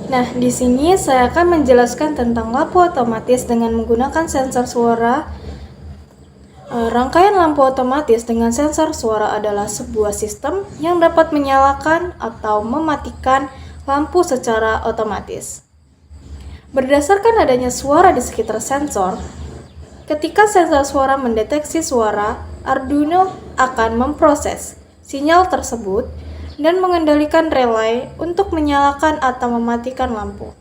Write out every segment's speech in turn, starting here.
Nah, di sini saya akan menjelaskan tentang lampu otomatis dengan menggunakan sensor suara. Rangkaian lampu otomatis dengan sensor suara adalah sebuah sistem yang dapat menyalakan atau mematikan lampu secara otomatis. Berdasarkan adanya suara di sekitar sensor, ketika sensor suara mendeteksi suara, Arduino akan memproses sinyal tersebut dan mengendalikan relay untuk menyalakan atau mematikan lampu.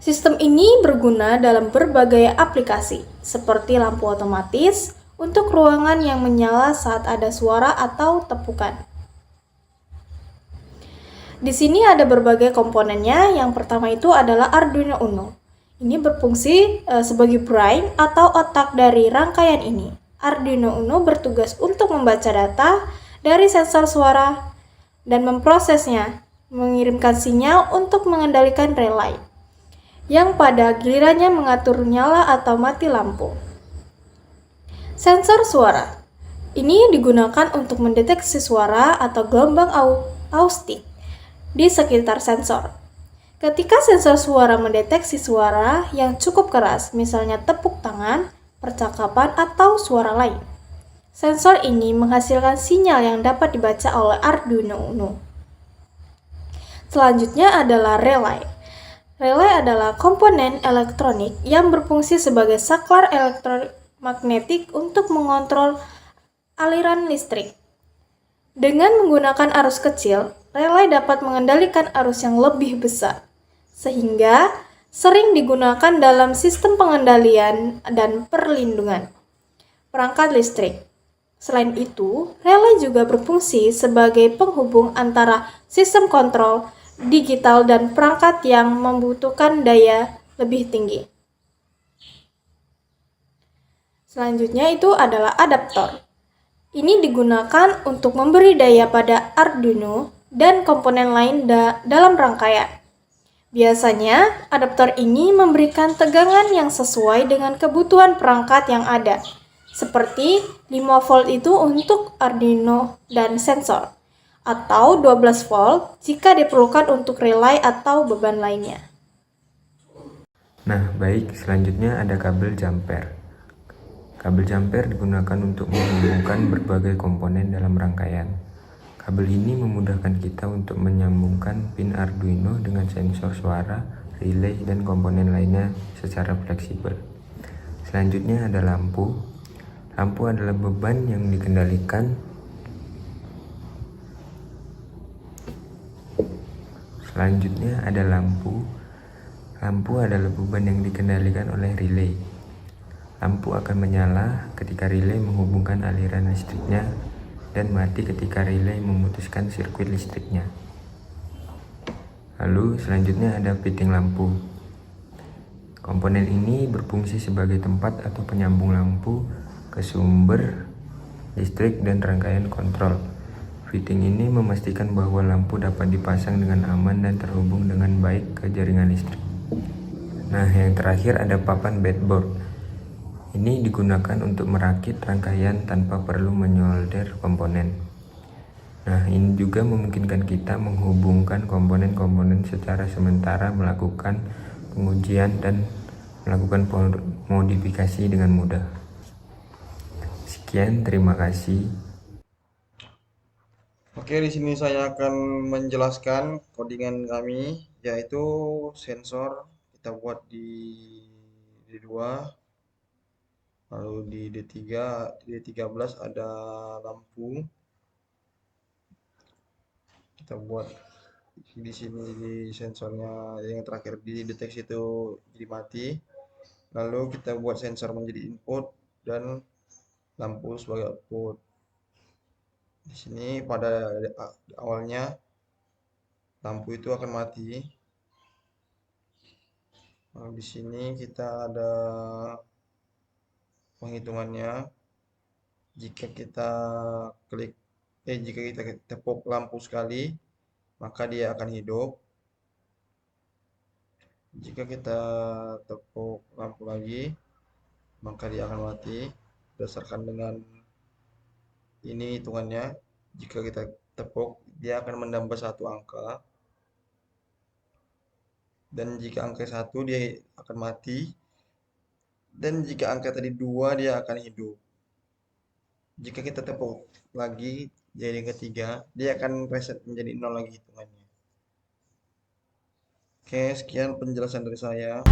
Sistem ini berguna dalam berbagai aplikasi, seperti lampu otomatis untuk ruangan yang menyala saat ada suara atau tepukan. Di sini ada berbagai komponennya. Yang pertama itu adalah Arduino Uno. Ini berfungsi sebagai brain atau otak dari rangkaian ini. Arduino Uno bertugas untuk membaca data dari sensor suara dan memprosesnya, mengirimkan sinyal untuk mengendalikan relay, yang pada gilirannya mengatur nyala atau mati lampu. Sensor suara ini digunakan untuk mendeteksi suara atau gelombang akustik di sekitar sensor. Ketika sensor suara mendeteksi suara yang cukup keras, misalnya tepuk tangan, percakapan, atau suara lain, sensor ini menghasilkan sinyal yang dapat dibaca oleh Arduino Uno. Selanjutnya adalah relay. Relay adalah komponen elektronik yang berfungsi sebagai saklar elektromagnetik untuk mengontrol aliran listrik. Dengan menggunakan arus kecil, relay dapat mengendalikan arus yang lebih besar, sehingga sering digunakan dalam sistem pengendalian dan perlindungan perangkat listrik. Selain itu, relay juga berfungsi sebagai penghubung antara sistem kontrol digital dan perangkat yang membutuhkan daya lebih tinggi. Selanjutnya itu adalah adaptor. Ini digunakan untuk memberi daya pada Arduino dan komponen lain dalam rangkaian. Biasanya, adaptor ini memberikan tegangan yang sesuai dengan kebutuhan perangkat yang ada, seperti 5 volt itu untuk Arduino dan sensor, atau 12 volt jika diperlukan untuk relay atau beban lainnya. Nah, baik, selanjutnya ada kabel jumper. Kabel jumper digunakan untuk menghubungkan berbagai komponen dalam rangkaian. Kabel ini memudahkan kita untuk menyambungkan pin Arduino dengan sensor suara, relay, dan komponen lainnya secara fleksibel. Selanjutnya ada lampu. Lampu adalah beban yang dikendalikan. Selanjutnya ada lampu. Lampu adalah beban yang dikendalikan oleh relay. Lampu akan menyala ketika relay menghubungkan aliran listriknya dan mati ketika relay memutuskan sirkuit listriknya. Lalu selanjutnya ada fitting lampu. Komponen ini berfungsi sebagai tempat atau penyambung lampu ke sumber listrik dan rangkaian kontrol. Fitting ini memastikan bahwa lampu dapat dipasang dengan aman dan terhubung dengan baik ke jaringan listrik. Nah, yang terakhir ada papan breadboard. Ini digunakan untuk merakit rangkaian tanpa perlu menyolder komponen. Nah, ini juga memungkinkan kita menghubungkan komponen-komponen secara sementara, melakukan pengujian dan melakukan modifikasi dengan mudah. Sekian, terima kasih. Oke, di sini saya akan menjelaskan codingan kami, yaitu sensor kita buat di D2, lalu di D3, di D13 ada lampu. Kita buat di sini di sensornya yang terakhir di deteksi itu jadi mati. Lalu kita buat sensor menjadi input dan lampu sebagai output. Di sini pada awalnya lampu itu akan mati. Nah, di sini kita ada penghitungannya. Jika kita jika kita tepuk lampu sekali, maka dia akan hidup. Jika kita tepuk lampu lagi, maka dia akan mati. Berdasarkan dengan ini hitungannya, jika kita tepuk, dia akan menambah satu angka. Dan jika angka 1 dia akan mati. Dan jika angka tadi 2 dia akan hidup. Jika kita tepuk lagi jadi yang ketiga, dia akan reset menjadi 0 lagi hitungannya. Oke, sekian penjelasan dari saya.